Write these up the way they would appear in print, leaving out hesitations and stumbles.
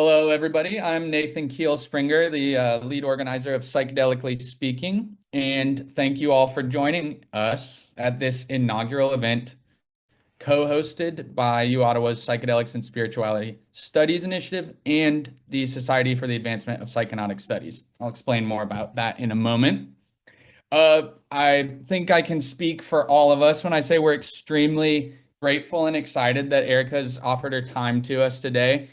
Hello, everybody. I'm Nathan Keel Springer, the lead organizer of Psychedelically Speaking, and thank you all for joining us at this inaugural event co-hosted by U Ottawa's Psychedelics and Spirituality Studies Initiative and the Society for the Advancement of Psychonautic Studies. I'll explain more about that in a moment. I think I can speak for all of us when I say we're extremely grateful and excited that Erika has offered her time to us today.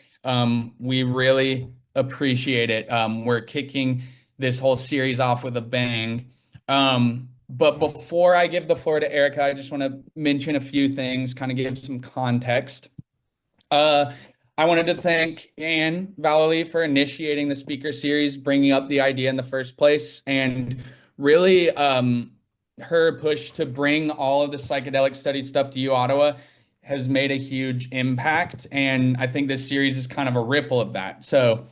We really appreciate it. We're kicking this whole series off with a bang. But before I give the floor to Erika, I just want to mention a few things, kind of give some context. I wanted to thank Anne Vallely for initiating the speaker series, bringing up the idea in the first place, and really her push to bring all of the psychedelic study stuff to U Ottawa has made a huge impact. And I think this series is kind of a ripple of that. So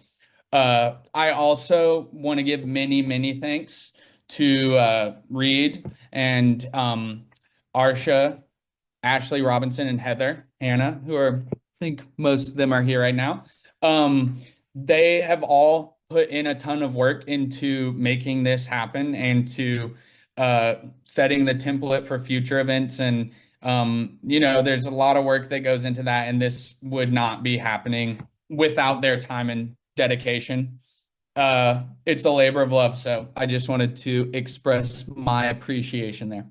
I also want to give many, many thanks to Reed and Arsha, Ashley Robinson, and Heather Hannah, who are, I think most of them are here right now. They have all put in a ton of work into making this happen and to setting the template for future events. And, there's a lot of work that goes into that, and this would not be happening without their time and dedication. It's a labor of love, so I just wanted to express my appreciation there.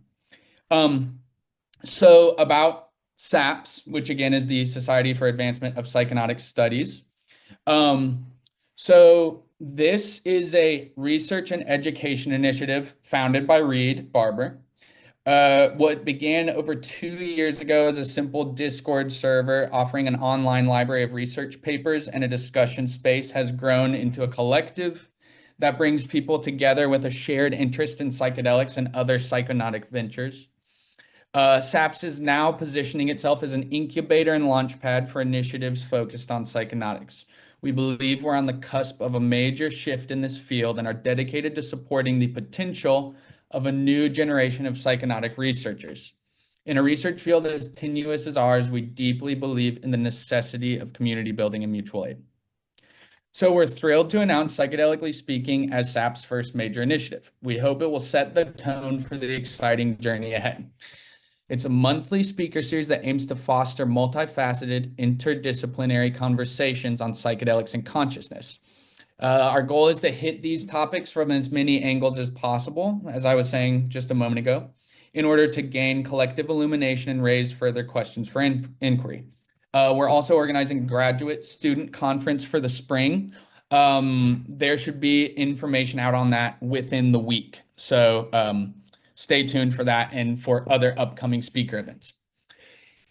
So about SAPS, which again is the Society for Advancement of Psychonautic Studies. So this is a research and education initiative founded by Reed Barber. What began over 2 years ago as a simple Discord server offering an online library of research papers and a discussion space has grown into a collective that brings people together with a shared interest in psychedelics and other psychonautic ventures. SAPS is now positioning itself as an incubator and launchpad for initiatives focused on psychonautics. We believe we're on the cusp of a major shift in this field and are dedicated to supporting the potential of a new generation of psychonautic researchers. In a research field as tenuous as ours, we deeply believe in the necessity of community building and mutual aid. So we're thrilled to announce Psychedelically Speaking as SAP's first major initiative. We hope it will set the tone for the exciting journey ahead. It's a monthly speaker series that aims to foster multifaceted, interdisciplinary conversations on psychedelics and consciousness. Our goal is to hit these topics from as many angles as possible, as I was saying just a moment ago, in order to gain collective illumination and raise further questions for inquiry. We're also organizing a graduate student conference for the spring. There should be information out on that within the week. So stay tuned for that and for other upcoming speaker events.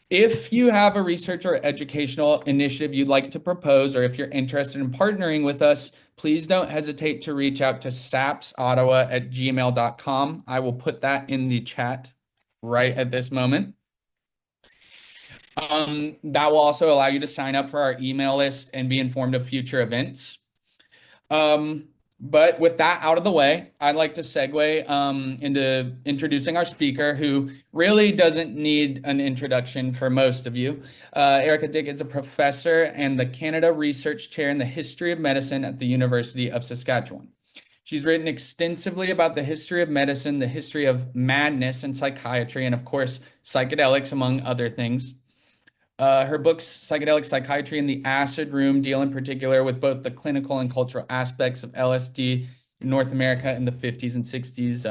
If you have a research or educational initiative you'd like to propose, or if you're interested in partnering with us, please don't hesitate to reach out to sapsottawa@gmail.com. I will put that in the chat right at this moment. That will also allow you to sign up for our email list and be informed of future events. But with that out of the way, I'd like to segue into introducing our speaker, who really doesn't need an introduction for most of you. Erika Dyck is a professor and the Canada Research Chair in the History of Medicine at the University of Saskatchewan. She's written extensively about the history of medicine, the history of madness and psychiatry, and of course, psychedelics, among other things. Her books, Psychedelic Psychiatry and the Acid Room, deal in particular with both the clinical and cultural aspects of LSD in North America in the 50s and 60s.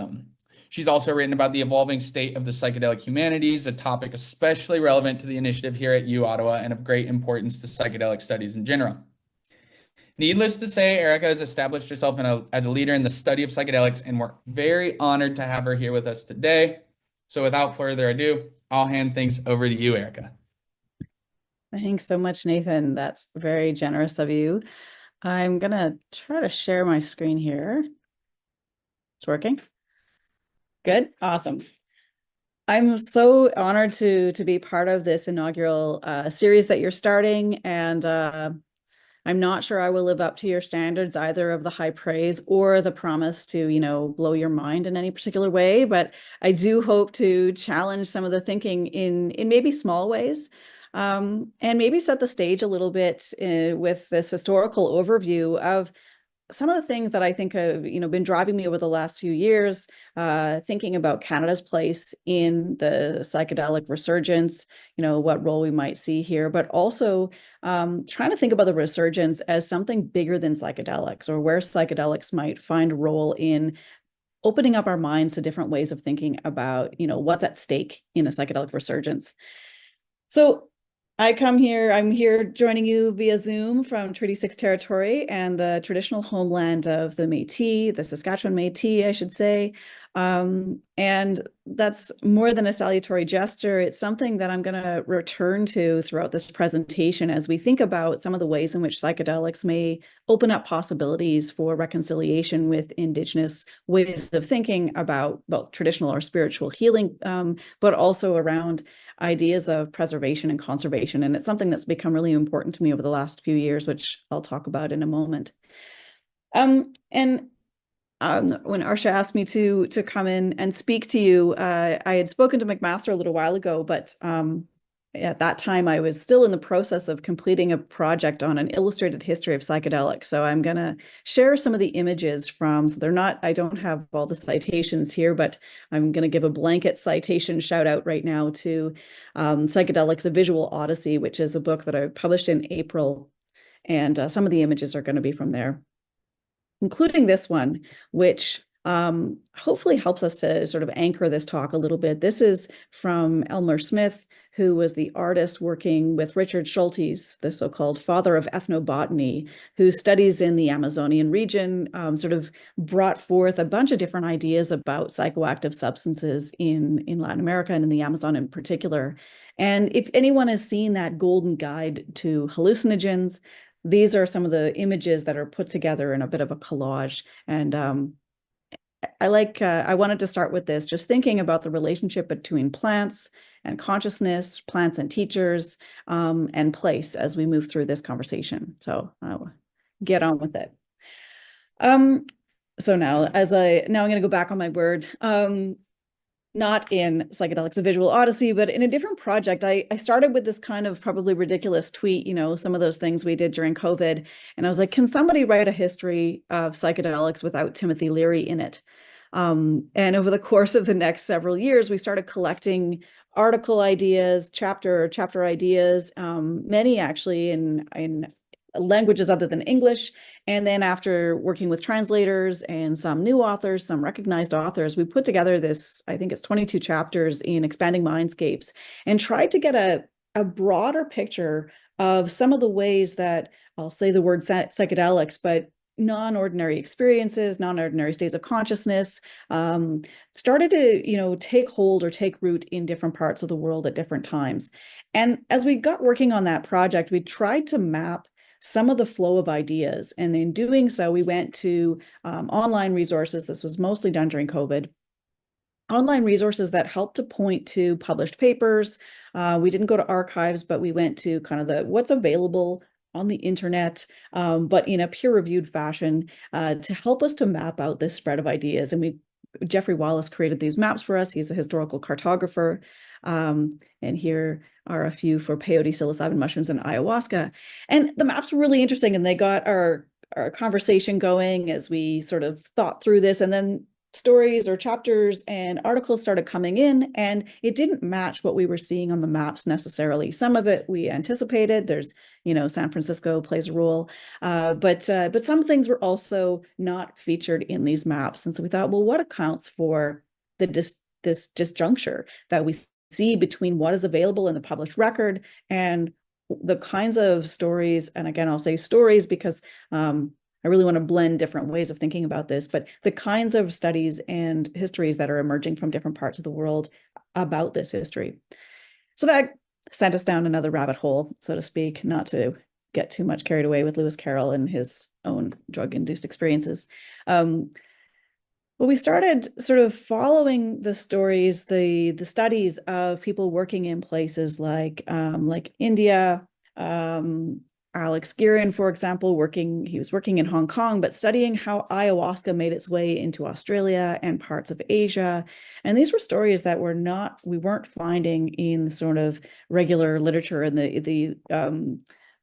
She's also written about the evolving state of the psychedelic humanities, a topic especially relevant to the initiative here at U Ottawa and of great importance to psychedelic studies in general. Needless to say, Erika has established herself as a leader in the study of psychedelics, and we're very honored to have her here with us today. So without further ado, I'll hand things over to you, Erika. Thanks so much, Nathan. That's very generous of you. I'm going to try to share my screen here. It's working. Good. Awesome. I'm so honored to be part of this inaugural series that you're starting. And I'm not sure I will live up to your standards, either of the high praise or the promise to, blow your mind in any particular way. But I do hope to challenge some of the thinking in maybe small ways. and maybe set the stage a little bit with this historical overview of some of the things that I think have, been driving me over the last few years, thinking about Canada's place in the psychedelic resurgence, what role we might see here, but also trying to think about the resurgence as something bigger than psychedelics, or where psychedelics might find a role in opening up our minds to different ways of thinking about, what's at stake in a psychedelic resurgence. So I'm here joining you via Zoom from Treaty 6 territory and the traditional homeland of the Métis, the Saskatchewan Métis, I should say. And that's more than a salutary gesture. It's something that I'm going to return to throughout this presentation as we think about some of the ways in which psychedelics may open up possibilities for reconciliation with Indigenous ways of thinking about both traditional or spiritual healing, but also around ideas of preservation and conservation. And it's something that's become really important to me over the last few years, which I'll talk about in a moment. When Arsha asked me to come in and speak to you, I had spoken to McMaster a little while ago, but at that time I was still in the process of completing a project on an illustrated history of psychedelics. So I'm going to share some of the images from, so they're not, I don't have all the citations here, but I'm going to give a blanket citation shout out right now to Psychedelics, A Visual Odyssey, which is a book that I published in April. And some of the images are going to be from there, including this one, which hopefully helps us to sort of anchor this talk a little bit. This is from Elmer Smith, who was the artist working with Richard Schultes, the so-called father of ethnobotany, whose studies in the Amazonian region sort of brought forth a bunch of different ideas about psychoactive substances in Latin America and in the Amazon in particular. And if anyone has seen that golden guide to hallucinogens, these are some of the images that are put together in a bit of a collage. And I wanted to start with this, just thinking about the relationship between plants and consciousness, plants and teachers, and place as we move through this conversation. So I'll get on with it. So now I'm going to go back on my word. Not in Psychedelics, A Visual Odyssey, but in a different project. I started with this kind of probably ridiculous tweet, some of those things we did during COVID. And I was like, can somebody write a history of psychedelics without Timothy Leary in it? And over the course of the next several years, we started collecting article ideas, chapter ideas, many actually in languages other than English. And then after working with translators and some new authors, some recognized authors, we put together this, I think it's 22 chapters in Expanding Mindscapes, and tried to get a broader picture of some of the ways that, I'll say the word psychedelics, but non-ordinary experiences, non-ordinary states of consciousness, started to, take hold or take root in different parts of the world at different times. And as we got working on that project, we tried to map some of the flow of ideas. And in doing so, we went to online resources. This was mostly done during COVID. Online resources that helped to point to published papers. We didn't go to archives, but we went to kind of what's available on the internet, but in a peer-reviewed fashion to help us to map out this spread of ideas. And Jeffrey Wallace created these maps for us. He's a historical cartographer. And here are a few for peyote, psilocybin mushrooms, and ayahuasca. And the maps were really interesting, and they got our conversation going as we sort of thought through this. And then stories or chapters and articles started coming in, and it didn't match what we were seeing on the maps necessarily. Some of it we anticipated. There's, San Francisco plays a role, but some things were also not featured in these maps. And so we thought, well, what accounts for this disjuncture that we see between what is available in the published record and the kinds of stories? And again, I'll say stories because I really want to blend different ways of thinking about this, but the kinds of studies and histories that are emerging from different parts of the world about this history. So that sent us down another rabbit hole, so to speak, not to get too much carried away with Lewis Carroll and his own drug-induced experiences. Well, we started sort of following the stories, the studies of people working in places like India, Alex Guerin, for example, he was working in Hong Kong, but studying how ayahuasca made its way into Australia and parts of Asia. And these were stories that we weren't finding in the sort of regular literature and the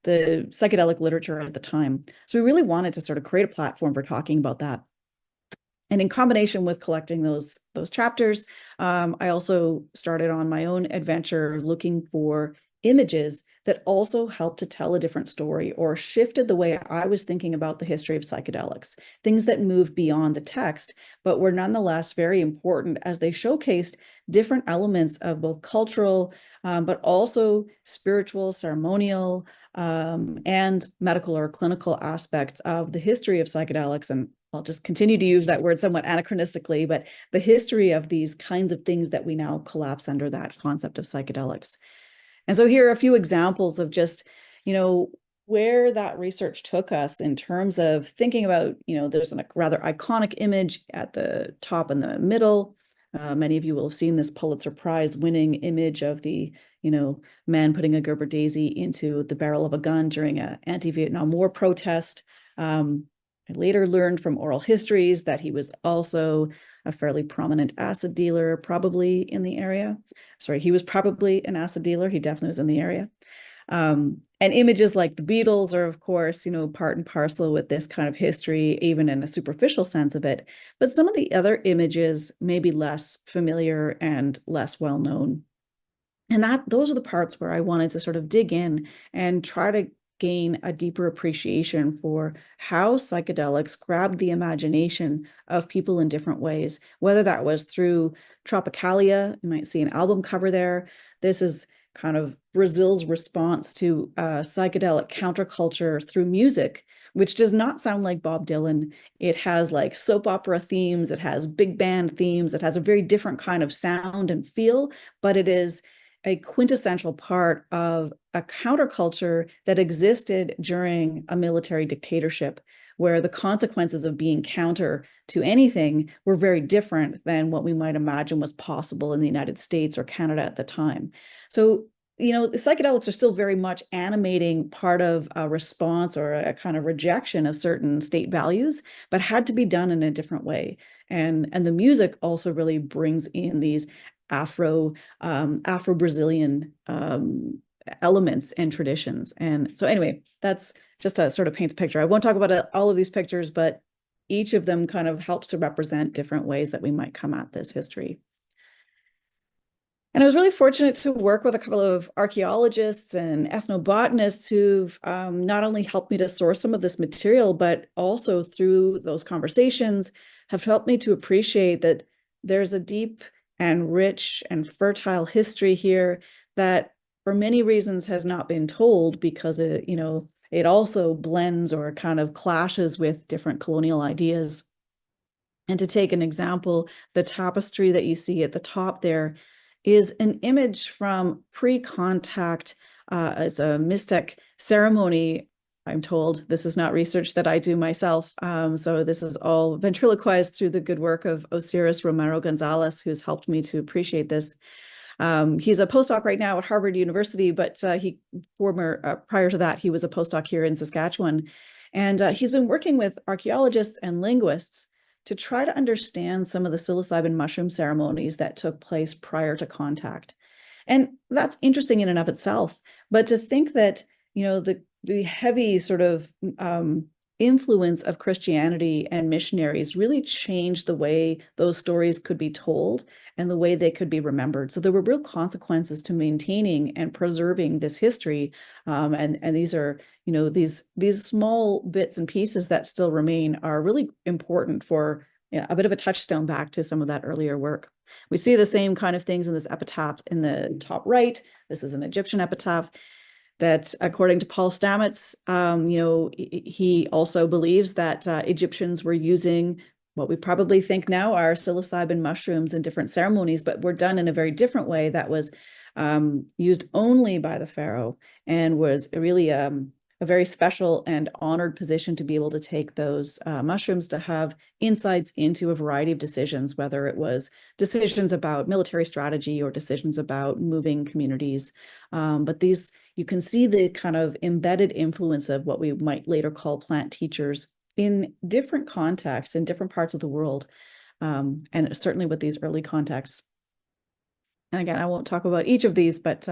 psychedelic literature at the time. So we really wanted to sort of create a platform for talking about that. And in combination with collecting those chapters, I also started on my own adventure looking for images that also helped to tell a different story or shifted the way I was thinking about the history of psychedelics, things that moved beyond the text, but were nonetheless very important as they showcased different elements of both cultural, but also spiritual, ceremonial, and medical or clinical aspects of the history of psychedelics. And I'll just continue to use that word somewhat anachronistically, but the history of these kinds of things that we now collapse under that concept of psychedelics. And so here are a few examples of just, where that research took us in terms of thinking about, there's a rather iconic image at the top in the middle. Many of you will have seen this Pulitzer Prize winning image of the, man putting a Gerber daisy into the barrel of a gun during an anti-Vietnam War protest. I later learned from oral histories that he was also a fairly prominent acid dealer, probably in the area. Sorry, he was probably an acid dealer. He definitely was in the area. And images like the Beatles are, of course, part and parcel with this kind of history, even in a superficial sense of it. But some of the other images may be less familiar and less well known. And those are the parts where I wanted to sort of dig in and try to gain a deeper appreciation for how psychedelics grabbed the imagination of people in different ways, whether that was through Tropicalia. You might see an album cover there. This is kind of Brazil's response to psychedelic counterculture through music, which does not sound like Bob Dylan. It has like soap opera themes, it has big band themes, it has a very different kind of sound and feel, but it is a quintessential part of a counterculture that existed during a military dictatorship, where the consequences of being counter to anything were very different than what we might imagine was possible in the United States or Canada at the time. So, the psychedelics are still very much animating part of a response or a kind of rejection of certain state values, but had to be done in a different way. And the music also really brings in these Afro-Brazilian elements and traditions. And so anyway, that's just to sort of paint the picture. I won't talk about all of these pictures, but each of them kind of helps to represent different ways that we might come at this history. And I was really fortunate to work with a couple of archaeologists and ethnobotanists who've not only helped me to source some of this material, but also through those conversations have helped me to appreciate that there's a deep and rich and fertile history here that for many reasons has not been told because it also blends or kind of clashes with different colonial ideas. And to take an example, the tapestry that you see at the top there is an image from pre-contact as a Mixtec ceremony. I'm told this is not research that I do myself. So this is all ventriloquized through the good work of Osiris Romero Gonzalez, who's helped me to appreciate this. He's a postdoc right now at Harvard University, but prior to that, he was a postdoc here in Saskatchewan. And he's been working with archaeologists and linguists to try to understand some of the psilocybin mushroom ceremonies that took place prior to contact. And that's interesting in and of itself. But to think that, the heavy sort of influence of Christianity and missionaries really changed the way those stories could be told and the way they could be remembered. So there were real consequences to maintaining and preserving this history. And these are, these small bits and pieces that still remain are really important for a bit of a touchstone back to some of that earlier work. We see the same kind of things in this epitaph in the top right. This is an Egyptian epitaph that, according to Paul Stamets, he also believes that Egyptians were using what we probably think now are psilocybin mushrooms in different ceremonies, but were done in a very different way that was used only by the pharaoh and was really a very special and honored position to be able to take those mushrooms to have insights into a variety of decisions, whether it was decisions about military strategy or decisions about moving communities. But these, you can see the kind of embedded influence of what we might later call plant teachers in different contexts, in different parts of the world, and certainly with these early contexts. And again, I won't talk about each of these, but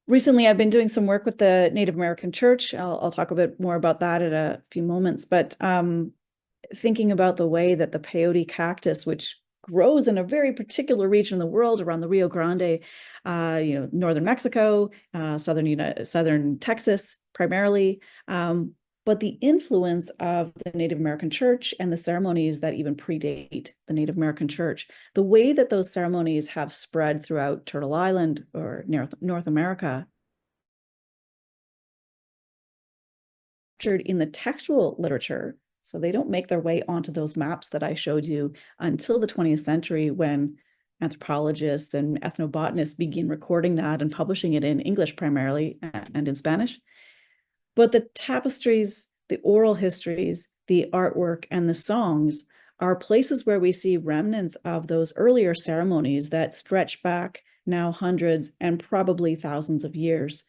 recently, I've been doing some work with the Native American Church. I'll talk a bit more about that in a few moments, but thinking about the way that the peyote cactus, which grows in a very particular region of the world around the Rio Grande, northern Mexico, southern Texas primarily, but the influence of the Native American Church and the ceremonies that even predate the Native American Church, the way that those ceremonies have spread throughout Turtle Island or North America, in the textual literature. So they don't make their way onto those maps that I showed you until the 20th century, when anthropologists and ethnobotanists begin recording that and publishing it in English primarily and in Spanish. But the tapestries, the oral histories, the artwork, and the songs are places where we see remnants of those earlier ceremonies that stretch back now hundreds and probably thousands of years.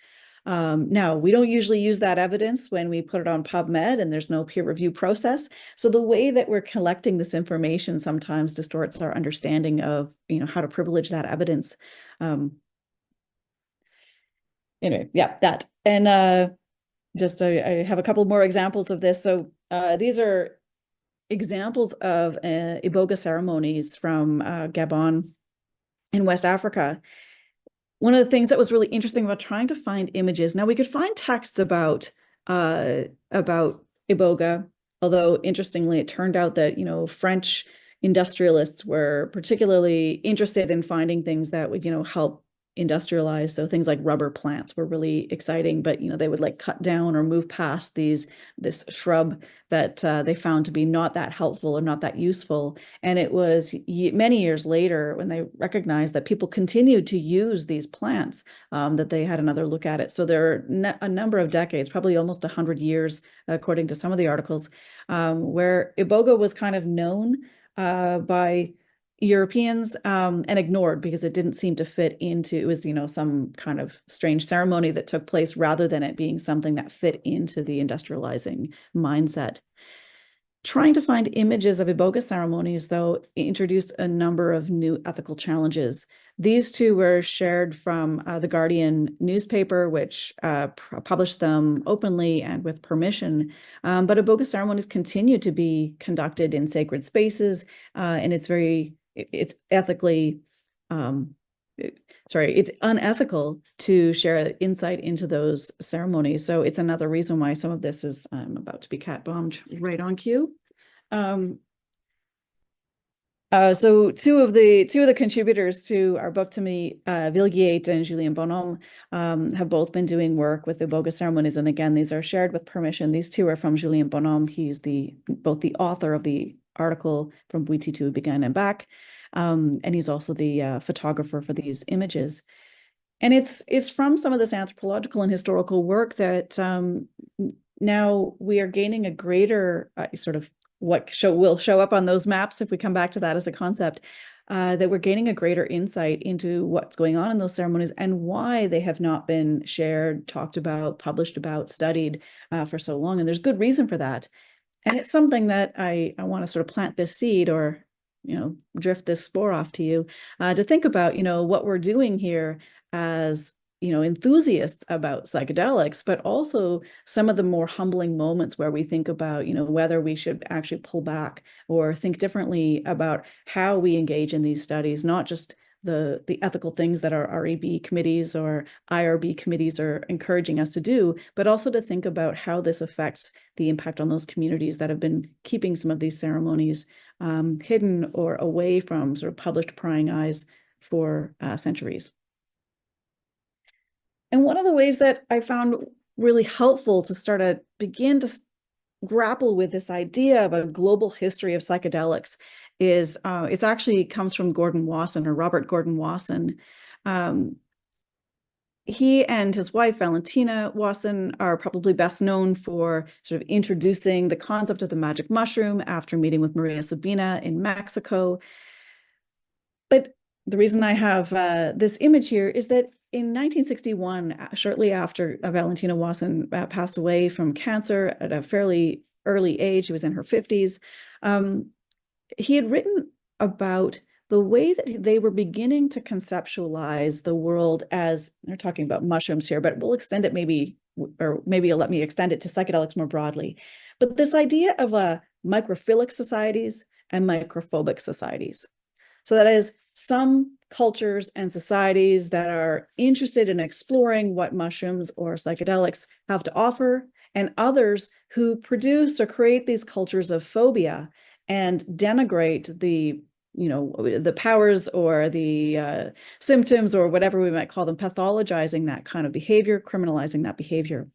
Now, we don't usually use that evidence when we put it on PubMed, and there's no peer review process. So the way that we're collecting this information sometimes distorts our understanding of, how to privilege that evidence. Anyway, yeah, that. And I have a couple more examples of this. So these are examples of iboga ceremonies from Gabon in West Africa. One of the things that was really interesting about trying to find images, now we could find texts about iboga, although interestingly, it turned out that, French industrialists were particularly interested in finding things that would, help industrialize. So things like rubber plants were really exciting, but they would cut down or move past this shrub that they found to be not that helpful or not that useful. And it was many years later when they recognized that people continued to use these plants, that they had another look at it. So there are a number of decades, probably almost 100 years, according to some of the articles, where iboga was kind of known by Europeans and ignored because it didn't seem to fit into, it was, some kind of strange ceremony that took place rather than it being something that fit into the industrializing mindset. Trying to find images of iboga ceremonies, though, introduced a number of new ethical challenges. These two were shared from the Guardian newspaper, which published them openly and with permission. But iboga ceremonies continue to be conducted in sacred spaces, and it's ethically, it's unethical to share insight into those ceremonies. So it's another reason why some of this is, I'm about to be cat bombed right on cue. So two of the contributors to our book, to me, Villegiate and Julien Bonhomme, have both been doing work with the iboga ceremonies. And again, these are shared with permission. These two are from Julien Bonhomme. He's both the author of the article From Bwiti to Began and Back, and he's also the photographer for these images. And it's from some of this anthropological and historical work that now we are gaining a greater sort of what will show up on those maps, if we come back to that as a concept, that we're gaining a greater insight into what's going on in those ceremonies and why they have not been shared, talked about, published about, studied for so long. And there's good reason for that. And it's something that I want to sort of plant this seed, or drift this spore off to you, to think about, what we're doing here as, enthusiasts about psychedelics, but also some of the more humbling moments where we think about, whether we should actually pull back or think differently about how we engage in these studies, not just the ethical things that our REB committees or IRB committees are encouraging us to do, but also to think about how this affects the impact on those communities that have been keeping some of these ceremonies hidden or away from sort of published prying eyes for centuries. And one of the ways that I found really helpful to start to begin to grapple with this idea of a global history of psychedelics is it actually comes from Gordon Wasson, or Robert Gordon Wasson. he and his wife, Valentina Wasson, are probably best known for sort of introducing the concept of the magic mushroom after meeting with Maria Sabina in Mexico. But the reason I have this image here is that in 1961, shortly after Valentina Wasson passed away from cancer at a fairly early age, she was in her 50s, he had written about the way that they were beginning to conceptualize the world as, they're talking about mushrooms here, but we'll extend it maybe, or maybe let me extend it to psychedelics more broadly. But this idea of microphilic societies and microphobic societies. So that is, some cultures and societies that are interested in exploring what mushrooms or psychedelics have to offer, and others who produce or create these cultures of phobia and denigrate the powers or the symptoms or whatever we might call them, pathologizing that kind of behavior, criminalizing that behavior.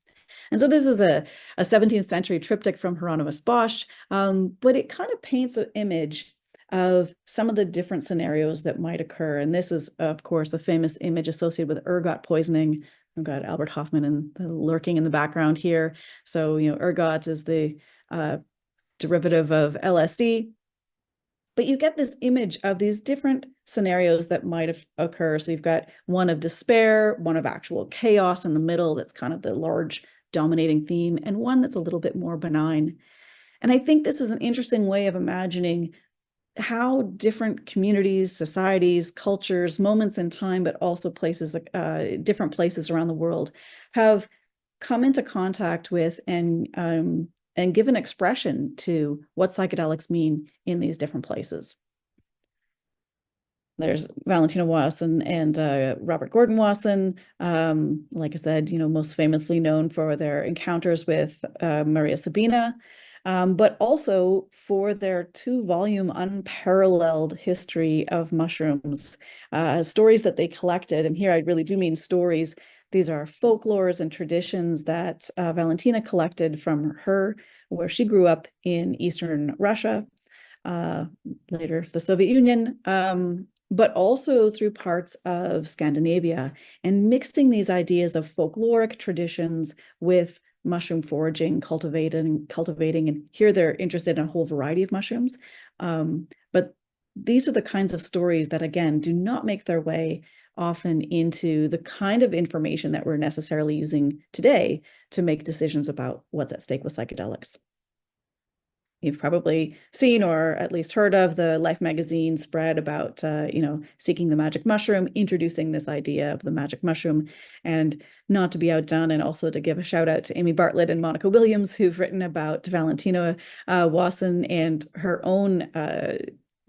And so this is a 17th century triptych from Hieronymus Bosch, but it kind of paints an image of some of the different scenarios that might occur. And this is, of course, a famous image associated with ergot poisoning. I've got Albert Hoffman lurking in the background here. So, ergot is the derivative of LSD. But you get this image of these different scenarios that might occur. So you've got one of despair, one of actual chaos in the middle, that's kind of the large dominating theme, and one that's a little bit more benign. And I think this is an interesting way of imagining how different communities, societies, cultures, moments in time, but also places, different places around the world, have come into contact with and given expression to what psychedelics mean in these different places. There's Valentina Wasson and Robert Gordon Wasson, like I said, most famously known for their encounters with Maria Sabina, but also for their 2-volume unparalleled history of mushrooms, stories that they collected. And here I really do mean stories. These are folklores and traditions that Valentina collected from where she grew up in Eastern Russia, later the Soviet Union, but also through parts of Scandinavia, and mixing these ideas of folkloric traditions with mushroom foraging, cultivating, and here they're interested in a whole variety of mushrooms. But these are the kinds of stories that, again, do not make their way often into the kind of information that we're necessarily using today to make decisions about what's at stake with psychedelics. You've probably seen or at least heard of the Life magazine spread about, seeking the magic mushroom, introducing this idea of the magic mushroom. And not to be outdone, and also to give a shout out to Amy Bartlett and Monica Williams, who've written about Valentina Wasson and her own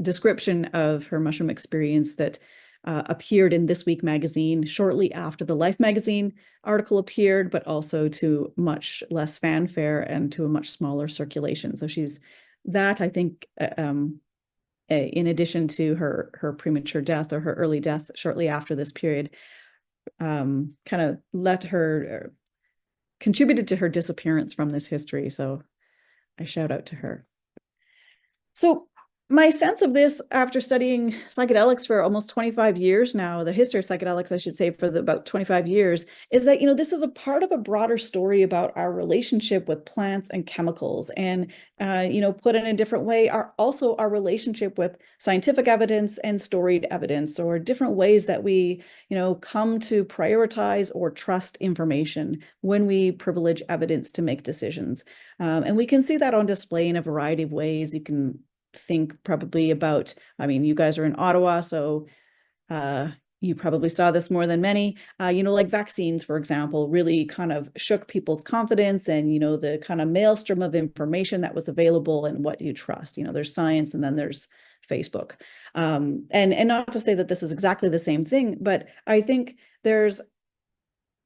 description of her mushroom experience that appeared in This Week magazine shortly after the Life magazine article appeared, but also to much less fanfare and to a much smaller circulation. So she's that, I think, in addition to her premature death or her early death shortly after this period, kind of contributed to her disappearance from this history. So I shout out to her. So my sense of this, after studying psychedelics for almost 25 years now, the history of psychedelics, I should say, for about 25 years, is that, this is a part of a broader story about our relationship with plants and chemicals. And, put in a different way, also our relationship with scientific evidence and storied evidence, or different ways that we, come to prioritize or trust information when we privilege evidence to make decisions. And we can see that on display in a variety of ways. You can think probably about, you guys are in Ottawa, so you probably saw this more than many, like vaccines, for example, really kind of shook people's confidence, and, the kind of maelstrom of information that was available and what you trust. There's science, and then there's Facebook. And not to say that this is exactly the same thing, but I think there's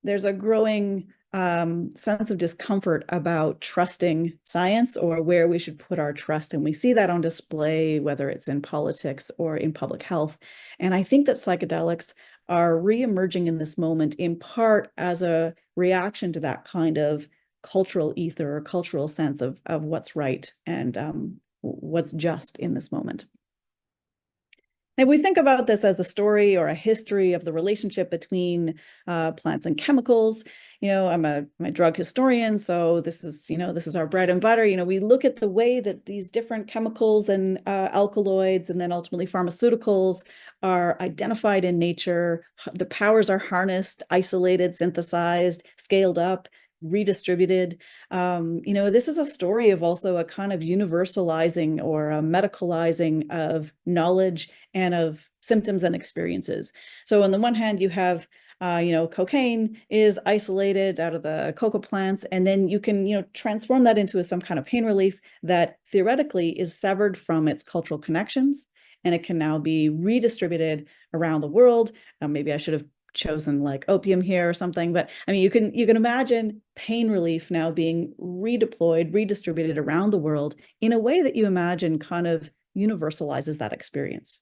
a growing sense of discomfort about trusting science, or where we should put our trust. And we see that on display, whether it's in politics or in public health. And I think that psychedelics are re-emerging in this moment, in part as a reaction to that kind of cultural ether or cultural sense of what's right and what's just in this moment. if we think about this as a story or a history of the relationship between plants and chemicals, I'm a drug historian, so this is our bread and butter. We look at the way that these different chemicals and alkaloids and then ultimately pharmaceuticals are identified in nature. The powers are harnessed, isolated, synthesized, scaled up, redistributed. This is a story of also a kind of universalizing or a medicalizing of knowledge and of symptoms and experiences. So on the one hand, you have cocaine is isolated out of the coca plants, and then you can, transform that into some kind of pain relief that theoretically is severed from its cultural connections, and it can now be redistributed around the world. Maybe I should have chosen like opium here or something, but I mean, you can imagine pain relief now being redeployed, redistributed around the world in a way that you imagine kind of universalizes that experience.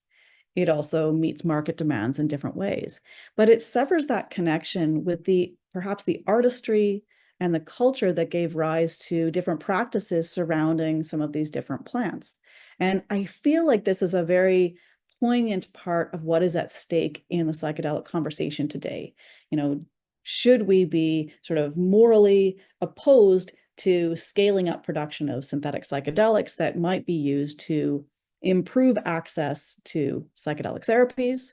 It also meets market demands in different ways, but it severs that connection with perhaps the artistry and the culture that gave rise to different practices surrounding some of these different plants. And I feel like this is a very poignant part of what is at stake in the psychedelic conversation today. Should we be sort of morally opposed to scaling up production of synthetic psychedelics that might be used to improve access to psychedelic therapies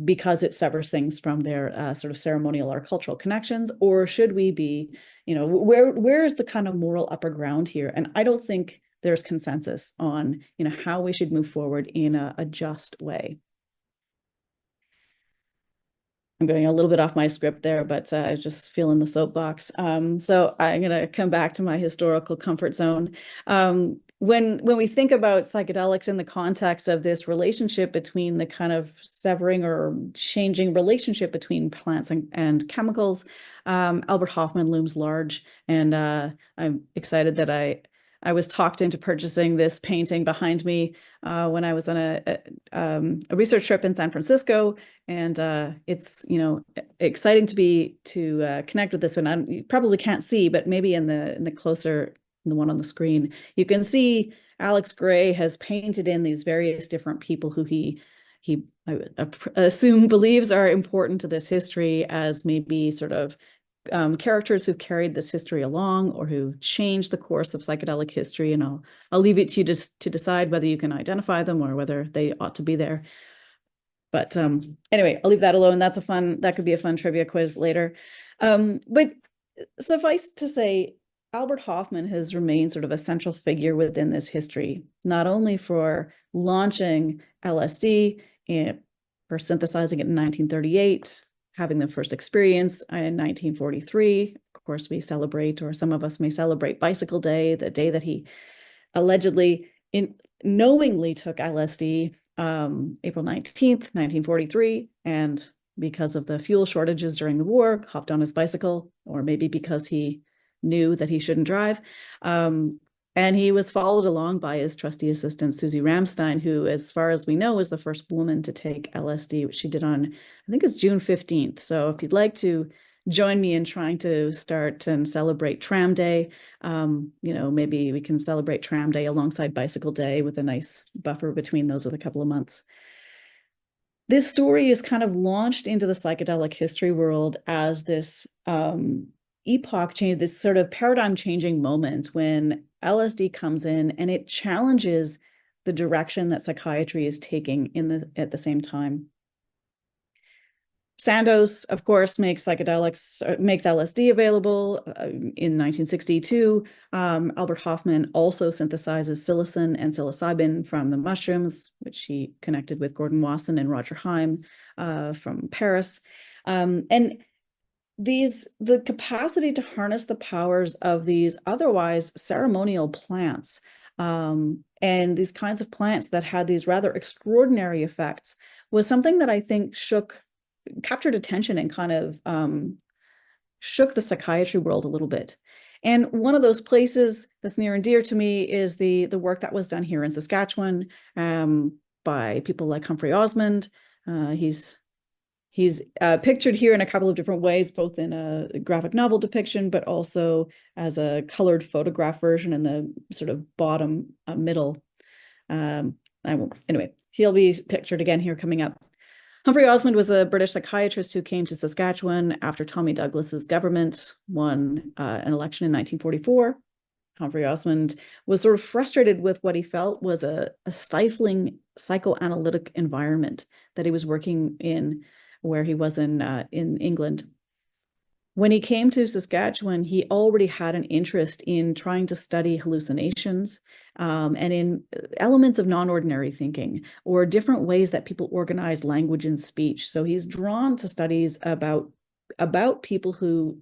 because it severs things from their sort of ceremonial or cultural connections? Or should we be, where is the kind of moral upper ground here? And I don't think there's consensus on, how we should move forward in a just way. I'm going a little bit off my script there, but I just feel in the soapbox. So I'm going to come back to my historical comfort zone. When we think about psychedelics in the context of this relationship between the kind of severing or changing relationship between plants and chemicals, Albert Hofmann looms large, and I'm excited that I was talked into purchasing this painting behind me when I was on a research trip in San Francisco, and it's exciting to connect with this one. You probably can't see, but maybe in the closer, the one on the screen, you can see Alex Gray has painted in these various different people who he I assume believes are important to this history as maybe sort of characters who've carried this history along or who changed the course of psychedelic history. And I'll leave it to you to decide whether you can identify them or whether they ought to be there. But anyway, I'll leave that alone. That could be a fun trivia quiz later. But suffice to say, Albert Hofmann has remained sort of a central figure within this history, not only for launching LSD, for synthesizing it in 1938, having the first experience in 1943. Of course, we celebrate, or some of us may celebrate, Bicycle Day, the day that he allegedly knowingly took LSD, April 19th, 1943, and because of the fuel shortages during the war, hopped on his bicycle, or maybe because he knew that he shouldn't drive. And he was followed along by his trusty assistant, Susie Ramstein, who, as far as we know, was the first woman to take LSD, which she did on, I think it's June 15th. So if you'd like to join me in trying to start and celebrate Tram Day, maybe we can celebrate Tram Day alongside Bicycle Day with a nice buffer between those with a couple of months. This story is kind of launched into the psychedelic history world as this epoch change, this sort of paradigm changing moment when LSD comes in and it challenges the direction that psychiatry is taking at the same time. Sandoz, of course, makes LSD available in 1962. Albert Hofmann also synthesizes psilocin and psilocybin from the mushrooms, which he connected with Gordon Wasson and Roger Heim from Paris. And the capacity to harness the powers of these otherwise ceremonial plants, and these kinds of plants that had these rather extraordinary effects, was something that I think captured attention and kind of shook the psychiatry world a little bit. And one of those places that's near and dear to me is the work that was done here in Saskatchewan by people like Humphrey Osmond. He's pictured here in a couple of different ways, both in a graphic novel depiction, but also as a colored photograph version in the sort of bottom middle. Anyway, he'll be pictured again here coming up. Humphrey Osmond was a British psychiatrist who came to Saskatchewan after Tommy Douglas's government won an election in 1944. Humphrey Osmond was sort of frustrated with what he felt was a stifling psychoanalytic environment that he was working in, where he was in England. When he came to Saskatchewan, he already had an interest in trying to study hallucinations and in elements of non-ordinary thinking, or different ways that people organize language and speech. So he's drawn to studies about people who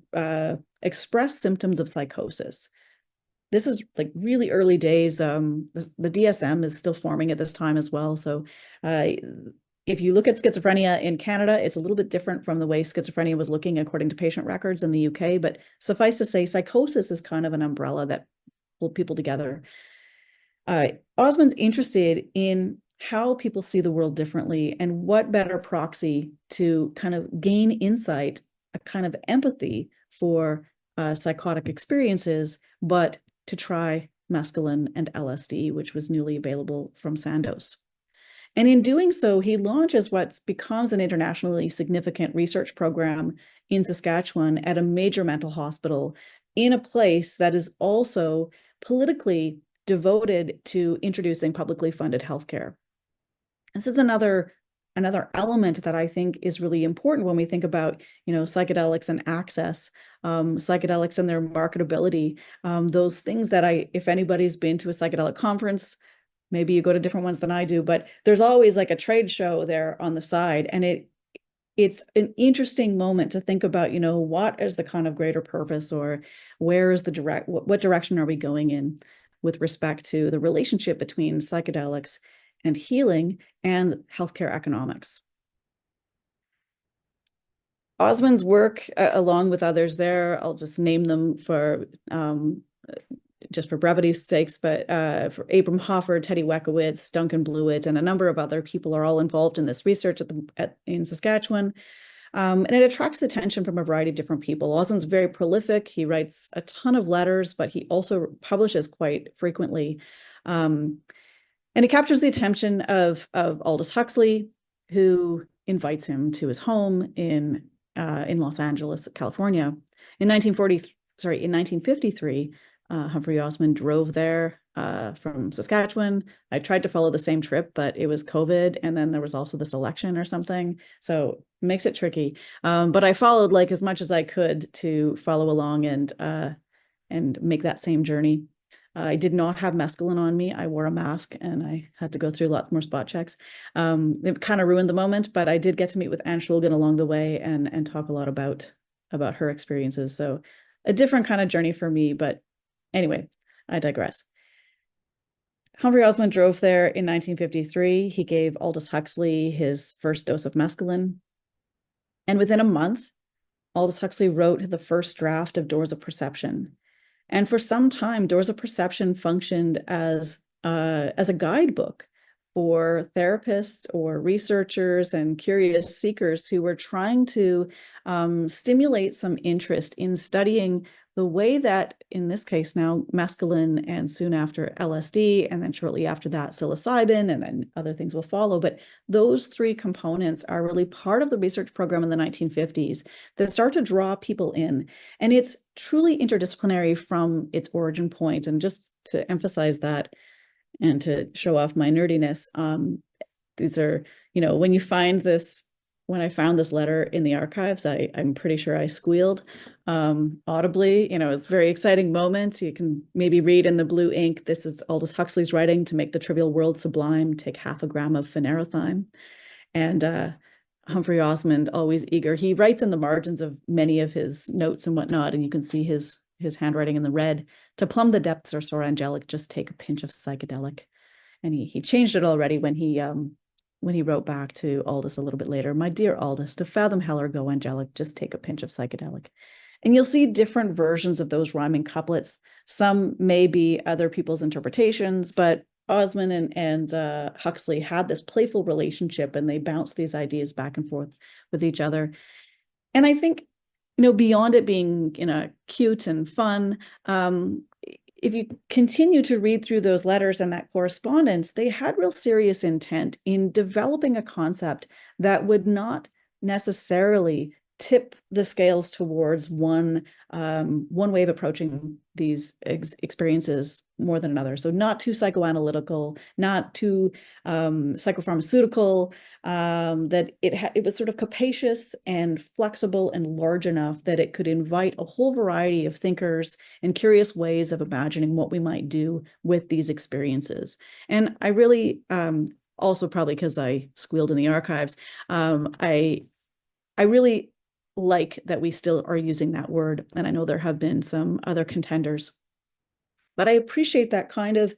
express symptoms of psychosis. This is like really early days. The DSM is still forming at this time as well. So if you look at schizophrenia in Canada, it's a little bit different from the way schizophrenia was looking according to patient records in the UK. But suffice to say, psychosis is kind of an umbrella that pulled people together. Osmond's interested in how people see the world differently, and what better proxy to kind of gain insight, a kind of empathy for psychotic experiences, but to try mescaline and LSD, which was newly available from Sandoz. And in doing so, he launches what becomes an internationally significant research program in Saskatchewan at a major mental hospital, in a place that is also politically devoted to introducing publicly funded healthcare. This is another element that I think is really important when we think about, psychedelics and access, psychedelics and their marketability, those things that if anybody's been to a psychedelic conference, maybe you go to different ones than I do, but there's always like a trade show there on the side. And it's an interesting moment to think about, what is the kind of greater purpose, or where is what direction are we going in with respect to the relationship between psychedelics and healing and healthcare economics. Osmond's work, along with others there, I'll just name them for just for brevity's sakes, but for Abram Hoffer, Teddy Weckowitz, Duncan Blewett, and a number of other people are all involved in this research in Saskatchewan. And it attracts attention from a variety of different people. Osmond's very prolific. He writes a ton of letters, but he also publishes quite frequently. And he captures the attention of Aldous Huxley, who invites him to his home in Los Angeles, California. In 1953, Humphrey Osmond drove there from Saskatchewan. I tried to follow the same trip, but it was COVID, and then there was also this election or something, so it makes it tricky. But I followed like as much as I could to follow along and make that same journey. I did not have mescaline on me. I wore a mask, and I had to go through lots more spot checks. It kind of ruined the moment, but I did get to meet with Anne Schulgen along the way and talk a lot about her experiences. So a different kind of journey for me, but anyway, I digress. Humphrey Osmond drove there in 1953. He gave Aldous Huxley his first dose of mescaline. And within a month, Aldous Huxley wrote the first draft of Doors of Perception. And for some time, Doors of Perception functioned as a guidebook for therapists or researchers and curious seekers who were trying to stimulate some interest in studying the way that, in this case now, mescaline, and soon after LSD, and then shortly after that psilocybin, and then other things will follow. But those three components are really part of the research program in the 1950s that start to draw people in. And it's truly interdisciplinary from its origin point. And just to emphasize that and to show off my nerdiness, these are, when I found this letter in the archives, I'm pretty sure I squealed audibly. It was a very exciting moment. You can maybe read in the blue ink, this is Aldous Huxley's writing: "To make the trivial world sublime, take 0.5 gram of phenerothime." And Humphrey Osmond, always eager. He writes in the margins of many of his notes and whatnot, and you can see his handwriting in the red: "To plumb the depths are so angelic, just take a pinch of psychedelic." And he changed it already when he wrote back to Aldous a little bit later: "My dear Aldous, to fathom hell or go angelic, just take a pinch of psychedelic." And you'll see different versions of those rhyming couplets. Some may be other people's interpretations, but Osmond and Huxley had this playful relationship, and they bounced these ideas back and forth with each other. And I think, beyond it being, cute and fun, if you continue to read through those letters and that correspondence, they had real serious intent in developing a concept that would not necessarily tip the scales towards one way of approaching these experiences more than another. So not too psychoanalytical, not too psychopharmaceutical, that it was sort of capacious and flexible and large enough that it could invite a whole variety of thinkers and curious ways of imagining what we might do with these experiences. And I really, also probably because I squealed in the archives, I really like that we still are using that word. And I know there have been some other contenders, but I appreciate that kind of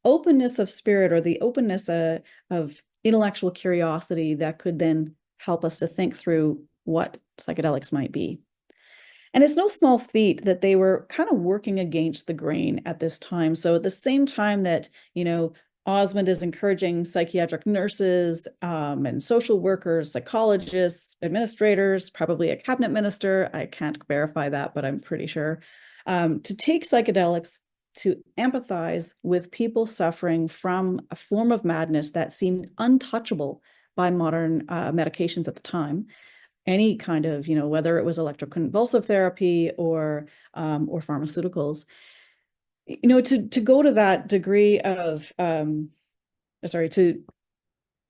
openness of spirit, or the openness of intellectual curiosity that could then help us to think through what psychedelics might be. And it's no small feat that they were kind of working against the grain at this time. So at the same time that, Osmond is encouraging psychiatric nurses and social workers, psychologists, administrators, probably a cabinet minister, I can't verify that, but I'm pretty sure, to take psychedelics to empathize with people suffering from a form of madness that seemed untouchable by modern medications at the time. Any kind of, whether it was electroconvulsive therapy or pharmaceuticals. To go to that degree of,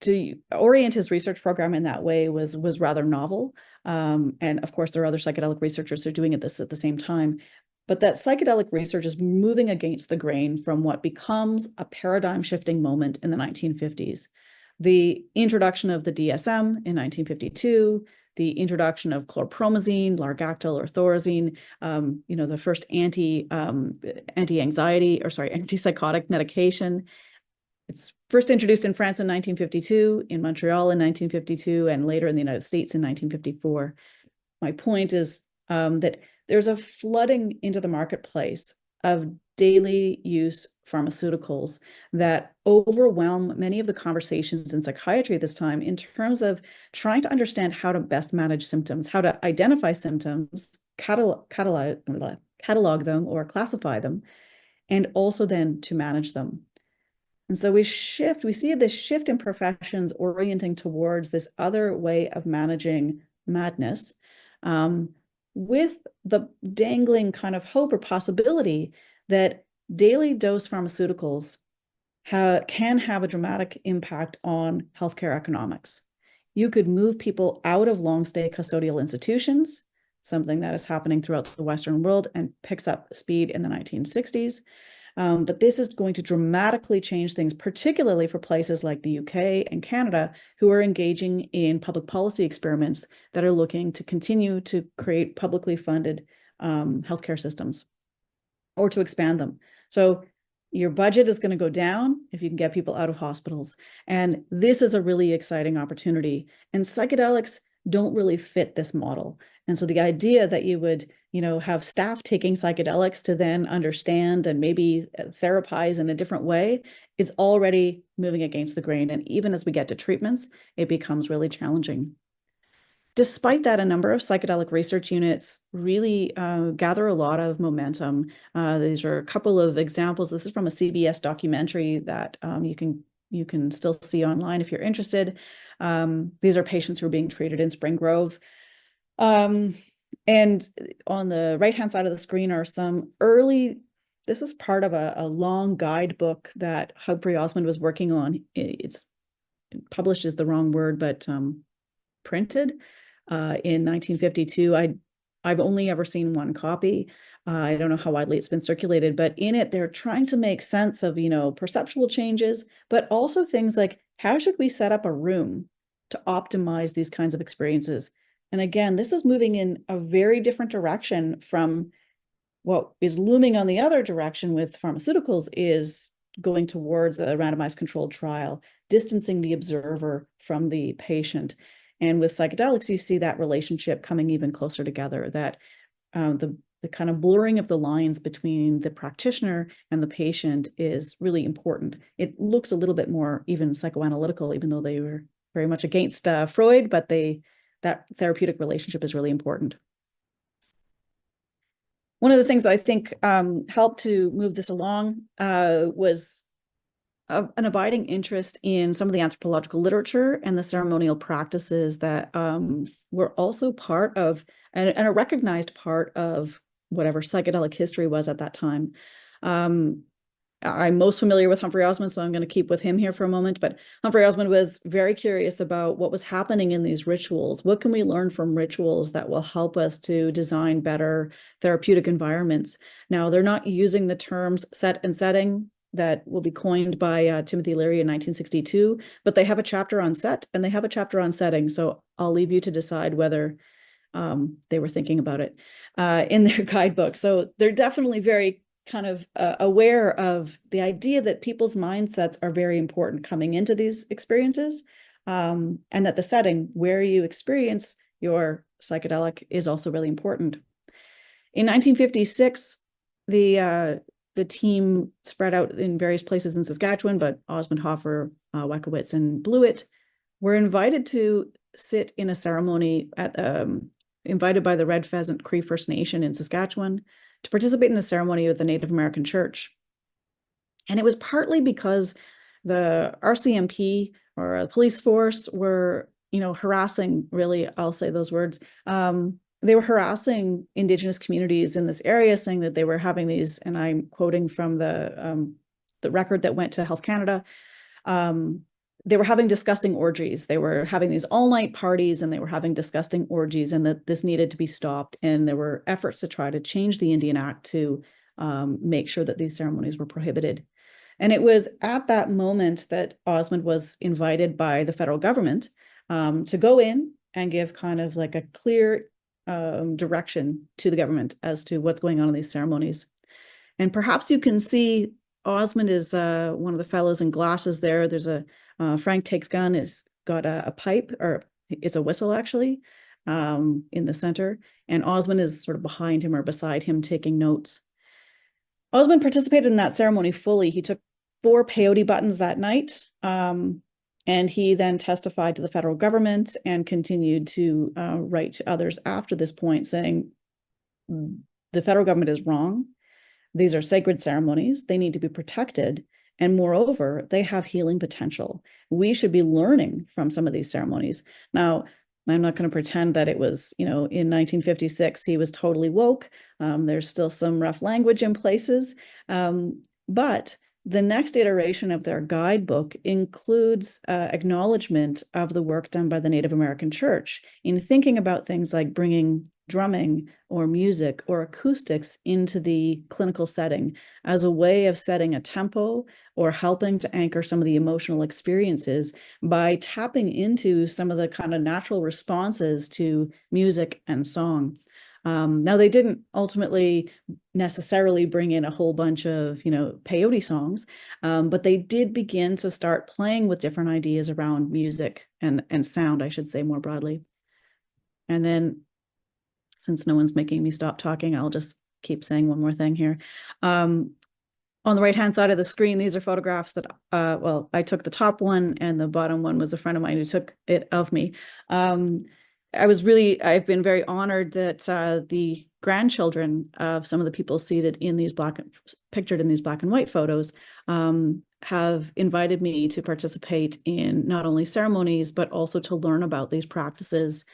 to orient his research program in that way was rather novel. And of course, there are other psychedelic researchers who are doing this at the same time. But that psychedelic research is moving against the grain from what becomes a paradigm shifting moment in the 1950s. The introduction of the DSM in 1952, the introduction of chlorpromazine, largactil, or thorazine, the first antipsychotic medication. It's first introduced in France in 1952, in Montreal in 1952, and later in the United States in 1954. My point is that there's a flooding into the marketplace of daily use pharmaceuticals that overwhelm many of the conversations in psychiatry at this time in terms of trying to understand how to best manage symptoms, how to identify symptoms, catalog them or classify them, and also then to manage them. And so we see this shift in professions orienting towards this other way of managing madness, with the dangling kind of hope or possibility that daily dose pharmaceuticals can have a dramatic impact on healthcare economics. You could move people out of long-stay custodial institutions, something that is happening throughout the Western world and picks up speed in the 1960s. But this is going to dramatically change things, particularly for places like the UK and Canada, who are engaging in public policy experiments that are looking to continue to create publicly funded healthcare systems or to expand them. So your budget is going to go down if you can get people out of hospitals. And this is a really exciting opportunity. And psychedelics don't really fit this model. And so the idea that you would, have staff taking psychedelics to then understand and maybe therapize in a different way is already moving against the grain. And even as we get to treatments, it becomes really challenging. Despite that, a number of psychedelic research units really gather a lot of momentum. These are a couple of examples. This is from a CBS documentary that you can still see online if you're interested. These are patients who are being treated in Spring Grove. And on the right-hand side of the screen are some this is part of a long guidebook that Humphrey Osmond was working on. It's published is the wrong word, but printed in 1952. I've only ever seen one copy. I don't know how widely it's been circulated, but in it, they're trying to make sense of, perceptual changes, but also things like, how should we set up a room to optimize these kinds of experiences? And again, this is moving in a very different direction from what is looming on the other direction with pharmaceuticals, is going towards a randomized controlled trial, distancing the observer from the patient. And with psychedelics, you see that relationship coming even closer together, that the kind of blurring of the lines between the practitioner and the patient is really important. It looks a little bit more even psychoanalytical, even though they were very much against Freud, but that therapeutic relationship is really important. One of the things I think helped to move this along was an abiding interest in some of the anthropological literature and the ceremonial practices that were also part of and a recognized part of whatever psychedelic history was at that time. I'm most familiar with Humphrey Osmond, so I'm going to keep with him here for a moment. But Humphrey Osmond was very curious about what was happening in these rituals. What can we learn from rituals that will help us to design better therapeutic environments? Now, they're not using the terms set and setting that will be coined by Timothy Leary in 1962, but they have a chapter on set and they have a chapter on setting. So I'll leave you to decide whether they were thinking about it in their guidebook. So they're definitely very kind of aware of the idea that people's mindsets are very important coming into these experiences, and that the setting where you experience your psychedelic is also really important. In 1956, the team spread out in various places in Saskatchewan, but Osmond, Hoffer, Wackowitz, and Blewett were invited to sit in a ceremony at invited by the Red Pheasant Cree First Nation in Saskatchewan to participate in a ceremony with the Native American Church. And it was partly because the RCMP or the police force were, harassing, really, I'll say those words, they were harassing Indigenous communities in this area, saying that they were having these, and I'm quoting from the record that went to Health Canada, they were having disgusting orgies. They were having these all-night parties and they were having disgusting orgies, and that this needed to be stopped. And there were efforts to try to change the Indian Act to make sure that these ceremonies were prohibited. And it was at that moment that Osmond was invited by the federal government to go in and give kind of like a clear direction to the government as to what's going on in these ceremonies. And perhaps you can see Osmond is one of the fellows in glasses there. There's a Frank Takes Gun has got a pipe, or it's a whistle actually, in the center. And Osmond is sort of behind him or beside him taking notes. Osmond participated in that ceremony fully. He took 4 peyote buttons that night. And he then testified to the federal government and continued to write to others after this point saying, the federal government is wrong. These are sacred ceremonies. They need to be protected. And moreover, they have healing potential. We should be learning from some of these ceremonies. Now, I'm not going to pretend that it was, in 1956, he was totally woke. There's still some rough language in places. But the next iteration of their guidebook includes acknowledgement of the work done by the Native American Church in thinking about things like bringing drumming or music or acoustics into the clinical setting as a way of setting a tempo or helping to anchor some of the emotional experiences by tapping into some of the kind of natural responses to music and song. Now, they didn't ultimately necessarily bring in a whole bunch of, peyote songs, but they did begin to start playing with different ideas around music and sound, I should say more broadly. And then, since no one's making me stop talking, I'll just keep saying one more thing here. On the right-hand side of the screen, these are photographs that, I took the top one, and the bottom one was a friend of mine who took it of me. I've been very honored that the grandchildren of some of the people seated in these pictured in these black and white photos have invited me to participate in not only ceremonies, but also to learn about these practices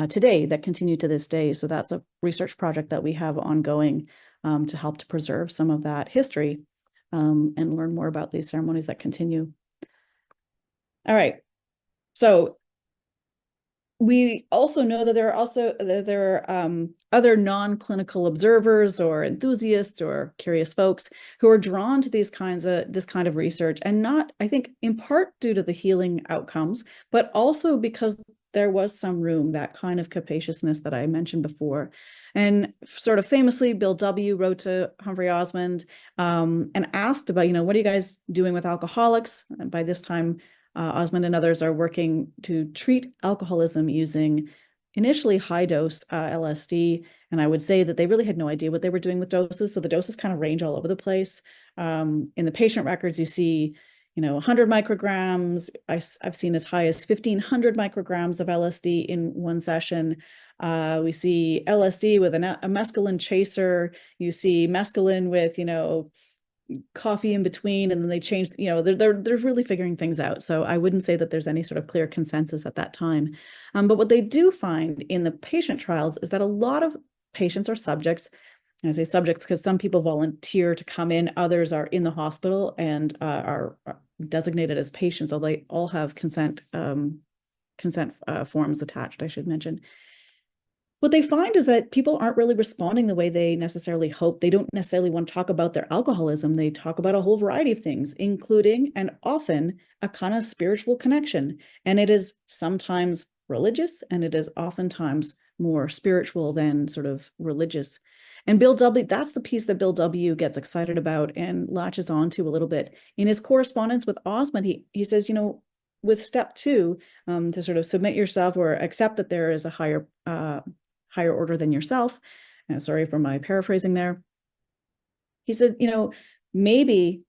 today that continue to this day. So that's a research project that we have ongoing to help to preserve some of that history and learn more about these ceremonies that continue. All right. So we also know that there are other non-clinical observers or enthusiasts or curious folks who are drawn to this kind of research, and not, I think, in part due to the healing outcomes, but also because there was some room, that kind of capaciousness that I mentioned before. And sort of famously, Bill W. wrote to Humphrey Osmond and asked about, what are you guys doing with alcoholics? And by this time, Osmond and others are working to treat alcoholism using initially high dose LSD. And I would say that they really had no idea what they were doing with doses. So the doses kind of range all over the place. In the patient records, you see, 100 micrograms. I've seen as high as 1,500 micrograms of LSD in one session. We see LSD with a mescaline chaser. You see mescaline with, coffee in between, and then they change, they're really figuring things out. So I wouldn't say that there's any sort of clear consensus at that time. But what they do find in the patient trials is that a lot of patients or subjects, and I say subjects because some people volunteer to come in, others are in the hospital and are designated as patients, although they all have consent forms attached, I should mention. What they find is that people aren't really responding the way they necessarily hope. They don't necessarily want to talk about their alcoholism. They talk about a whole variety of things, including and often a kind of spiritual connection. And it is sometimes religious, and it is oftentimes more spiritual than sort of religious. And Bill W., that's the piece that Bill W. gets excited about and latches onto a little bit. In his correspondence with Osmond, he says, with step 2, to sort of submit yourself or accept that there is a higher order than yourself. Sorry for my paraphrasing there. He said, maybe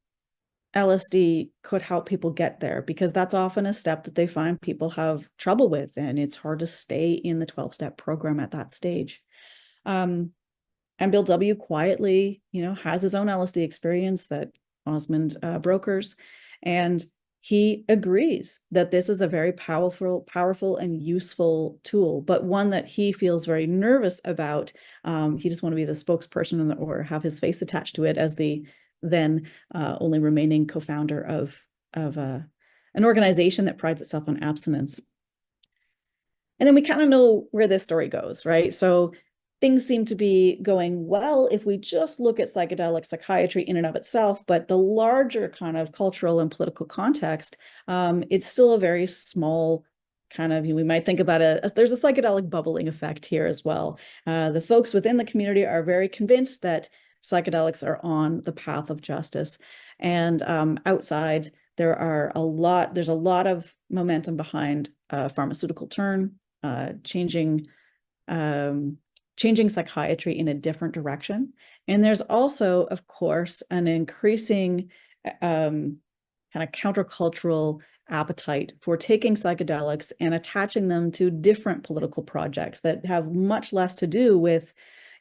LSD could help people get there, because that's often a step that they find people have trouble with, and it's hard to stay in the 12-step program at that stage. And Bill W. quietly, has his own LSD experience that Osmond brokers, and he agrees that this is a very powerful and useful tool, but one that he feels very nervous about. He just want to be the spokesperson or have his face attached to it as the then only remaining co-founder of an organization that prides itself on abstinence. And then we kind of know where this story goes, right? So things seem to be going well if we just look at psychedelic psychiatry in and of itself, but the larger kind of cultural and political context, it's still a very small kind of, we might think about there's a psychedelic bubbling effect here as well. The folks within the community are very convinced that psychedelics are on the path of justice. And outside, there's a lot of momentum behind pharmaceutical turn, changing psychiatry in a different direction. And there's also, of course, an increasing kind of countercultural appetite for taking psychedelics and attaching them to different political projects that have much less to do with,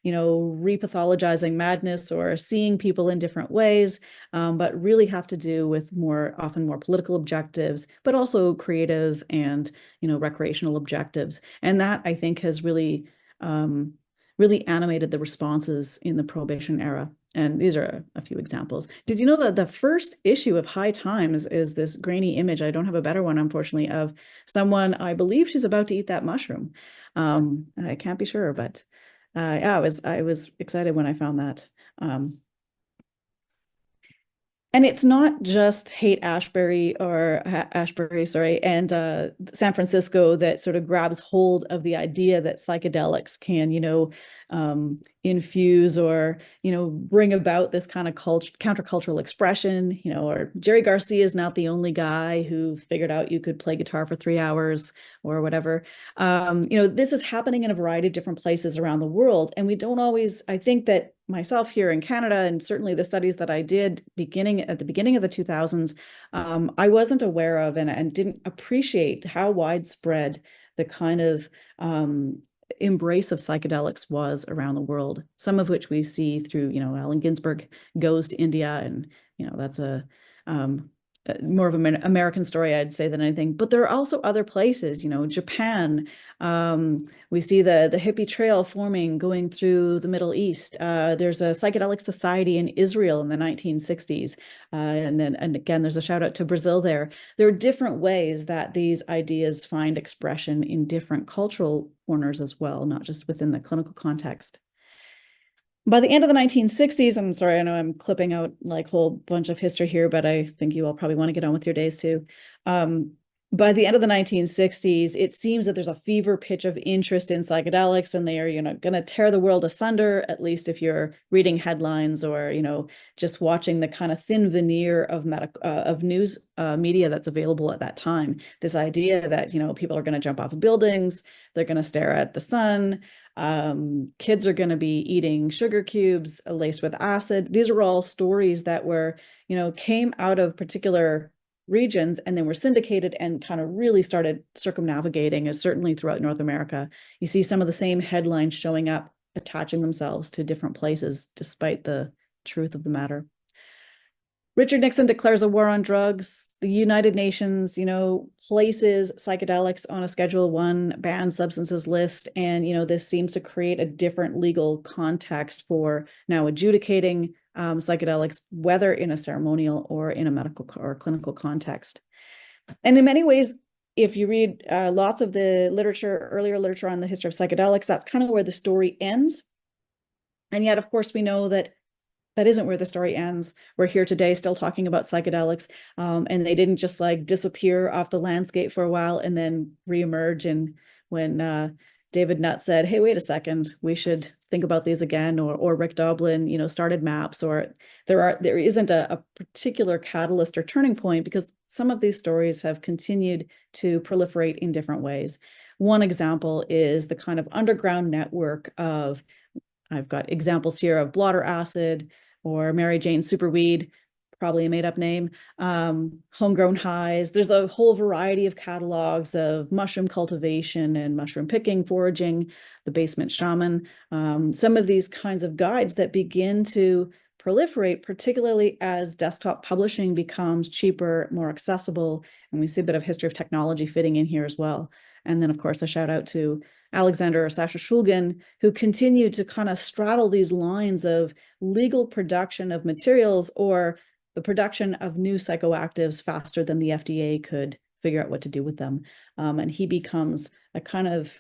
repathologizing madness or seeing people in different ways, but really have to do with often more political objectives, but also creative and, recreational objectives. And that, I think, has really animated the responses in the Prohibition era. And these are a few examples. Did you know that the first issue of High Times is this grainy image? I don't have a better one, unfortunately, of someone, I believe she's about to eat that mushroom. I can't be sure, but yeah, I was excited when I found that. And it's not just Haight-Ashbury and San Francisco that sort of grabs hold of the idea that psychedelics can, infuse or, bring about this kind of countercultural expression, or Jerry Garcia is not the only guy who figured out you could play guitar for 3 hours or whatever. This is happening in a variety of different places around the world. And we don't always, I think that myself here in Canada, and certainly the studies that I did at the beginning of the 2000s, I wasn't aware of and didn't appreciate how widespread the kind of embrace of psychedelics was around the world, some of which we see through, Allen Ginsberg goes to India, and, that's a more of an American story, I'd say, than anything. But there are also other places, Japan. We see the hippie trail going through the Middle East. There's a psychedelic society in Israel in the 1960s. And again, there's a shout out to Brazil there. There are different ways that these ideas find expression in different cultural corners as well, not just within the clinical context. By the end of the 1960s, I'm sorry, I know I'm clipping out like a whole bunch of history here, but I think you all probably want to get on with your days too. By the end of the 1960s, it seems that there's a fever pitch of interest in psychedelics, and they are, going to tear the world asunder, at least if you're reading headlines or, just watching the kind of thin veneer of news media that's available at that time. This idea that, people are going to jump off of buildings, they're going to stare at the sun, kids are going to be eating sugar cubes laced with acid. These are all stories that were, came out of particular regions and then were syndicated and kind of really started circumnavigating, and certainly throughout North America. You see some of the same headlines showing up, attaching themselves to different places, despite the truth of the matter. Richard Nixon declares a war on drugs. The United Nations, places psychedelics on a Schedule I banned substances list. And, this seems to create a different legal context for now adjudicating psychedelics, whether in a ceremonial or in a medical or clinical context. And in many ways, if you read lots of the earlier literature on the history of psychedelics, that's kind of where the story ends. And yet, of course, we know that isn't where the story ends. We're here today still talking about psychedelics, and they didn't just like disappear off the landscape for a while and then reemerge. And when David Nutt said, hey, wait a second, we should think about these again, or Rick Doblin, started MAPS, or there isn't a particular catalyst or turning point, because some of these stories have continued to proliferate in different ways. One example is the kind of underground network of, I've got examples here of blotter acid, or Mary Jane Superweed, probably a made-up name, homegrown highs. There's a whole variety of catalogs of mushroom cultivation and mushroom picking, foraging, the basement shaman. Some of these kinds of guides that begin to proliferate, particularly as desktop publishing becomes cheaper, more accessible, and we see a bit of history of technology fitting in here as well. And then, of course, a shout out to Alexander or Sasha Shulgin, who continued to kind of straddle these lines of legal production of materials or the production of new psychoactives faster than the FDA could figure out what to do with them. And he becomes a kind of,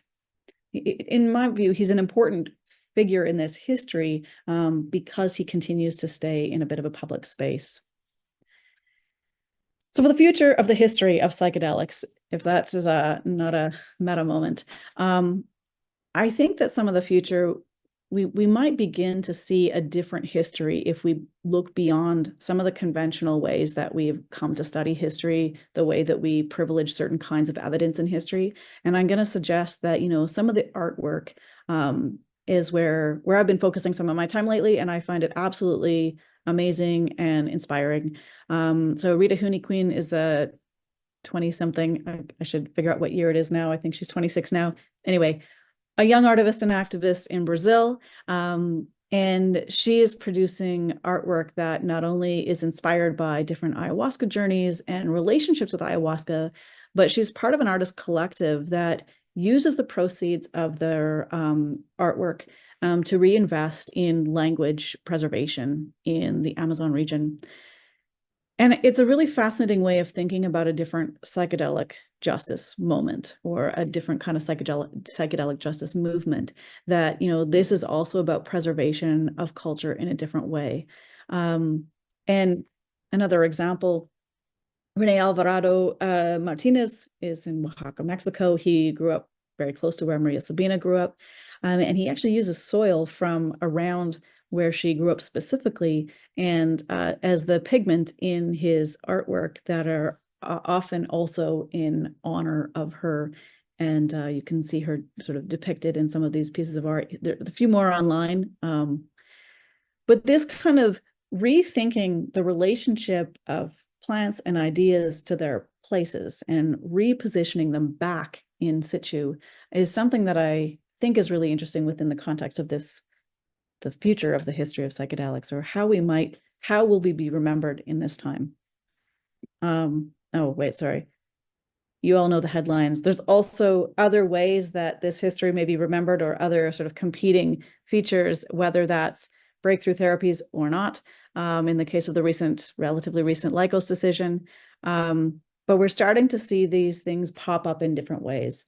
in my view, he's an important figure in this history because he continues to stay in a bit of a public space. So for the future of the history of psychedelics, if that is not a meta moment, I think that some of the future, we might begin to see a different history if we look beyond some of the conventional ways that we've come to study history, the way that we privilege certain kinds of evidence in history. And I'm going to suggest that, some of the artwork is where I've been focusing some of my time lately, and I find it absolutely amazing and inspiring. So Rita Hooney-Queen is a 20-something. I should figure out what year it is now. I think she's 26 now. Anyway, a young artist and activist in Brazil. And she is producing artwork that not only is inspired by different ayahuasca journeys and relationships with ayahuasca, but she's part of an artist collective that uses the proceeds of their artwork to reinvest in language preservation in the Amazon region. And it's a really fascinating way of thinking about a different psychedelic justice moment, or a different kind of psychedelic justice movement, that, this is also about preservation of culture in a different way. And another example, Rene Alvarado Martinez is in Oaxaca, Mexico. He grew up very close to where Maria Sabina grew up. And he actually uses soil from around where she grew up specifically, and as the pigment in his artwork that are often also in honor of her. And you can see her sort of depicted in some of these pieces of art. There are a few more online. But this kind of rethinking the relationship of plants and ideas to their places and repositioning them back in situ is something that I think is really interesting within the context of this, the future of the history of psychedelics, or how will we be remembered in this time? Oh, wait, sorry. You all know the headlines. There's also other ways that this history may be remembered, or other sort of competing features, whether that's breakthrough therapies or not, in the case of the relatively recent Lykos decision. But we're starting to see these things pop up in different ways.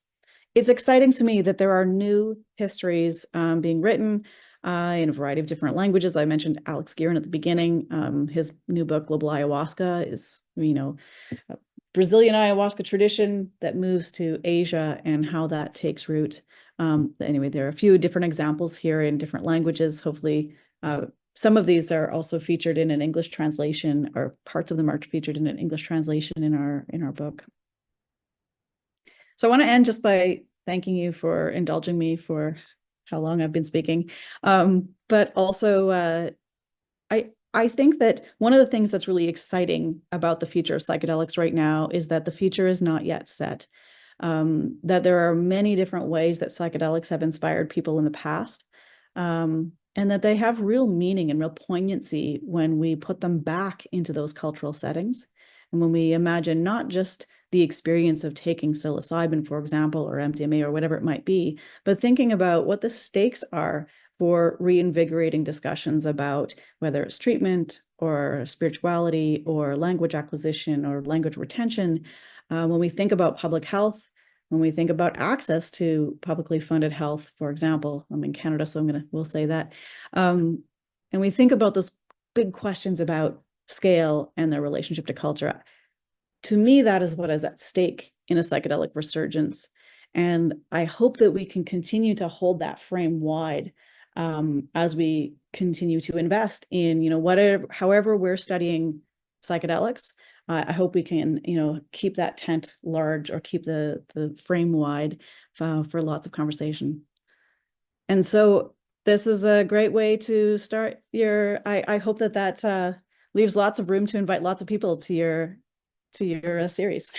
It's exciting to me that there are new histories being written in a variety of different languages. I mentioned Alex Guerin at the beginning. His new book, Global Ayahuasca, is, a Brazilian ayahuasca tradition that moves to Asia and how that takes root. Anyway, there are a few different examples here in different languages. Hopefully, some of these are also featured in an English translation, or parts of them are featured in an English translation in our book. So I want to end just by thanking you for indulging me for how long I've been speaking. But also, I think that one of the things that's really exciting about the future of psychedelics right now is that the future is not yet set. That there are many different ways that psychedelics have inspired people in the past, and that they have real meaning and real poignancy when we put them back into those cultural settings. And when we imagine not just the experience of taking psilocybin, for example, or MDMA or whatever it might be, but thinking about what the stakes are for reinvigorating discussions about whether it's treatment or spirituality or language acquisition or language retention. When we think about public health, when we think about access to publicly funded health, for example, I'm in Canada, so we'll say that. And we think about those big questions about scale and their relationship to culture. To me, that is what is at stake in a psychedelic resurgence. And I hope that we can continue to hold that frame wide as we continue to invest in, however we're studying psychedelics. I hope we can, keep that tent large or keep the frame wide for lots of conversation. And so this is a great way to start I hope that leaves lots of room to invite lots of people to your series.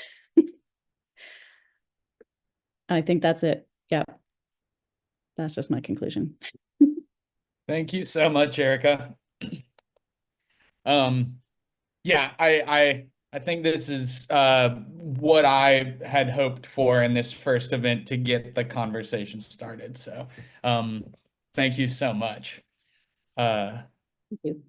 I think that's it. Yeah. That's just my conclusion. Thank you so much, Erika. Yeah, I think this is what I had hoped for in this first event to get the conversation started. So, thank you so much. Thank you.